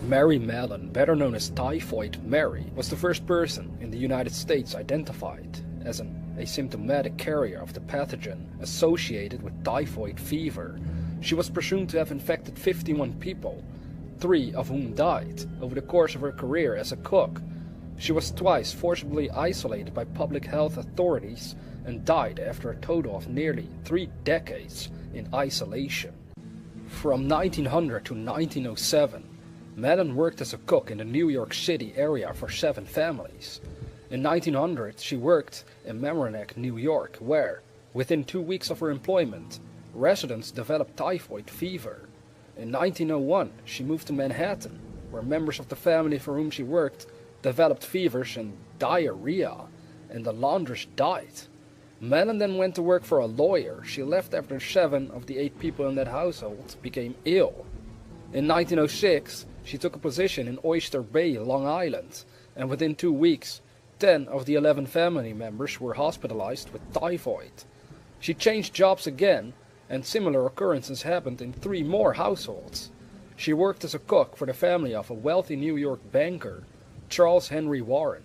Mary Mallon, better known as Typhoid Mary, was the first person in the United States identified as an asymptomatic carrier of the pathogen associated with typhoid fever. She was presumed to have infected 51 people, 3 of whom died over the course of her career as a cook. She was twice forcibly isolated by public health authorities and died after a total of nearly 3 decades in isolation. From 1900 to 1907, Mallon worked as a cook in the New York City area for 7 families. In 1900, she worked in Mamaroneck, New York, where, within 2 weeks of her employment, residents developed typhoid fever. In 1901, she moved to Manhattan, where members of the family for whom she worked developed fevers and diarrhea, and the laundress died. Mallon then went to work for a lawyer. She left after 7 of the 8 people in that household became ill. In 1906, she took a position in Oyster Bay, Long Island, and within 2 weeks, 10 of the 11 family members were hospitalized with typhoid. She changed jobs again, and similar occurrences happened in 3 more households. She worked as a cook for the family of a wealthy New York banker, Charles Henry Warren.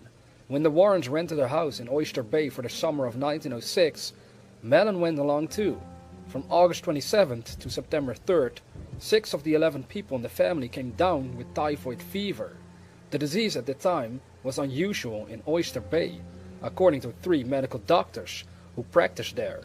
When the Warrens rented a house in Oyster Bay for the summer of 1906, Mallon went along too. From August 27th to September 3rd, 6 of the 11 people in the family came down with typhoid fever. The disease at the time was unusual in Oyster Bay, according to 3 medical doctors who practiced there.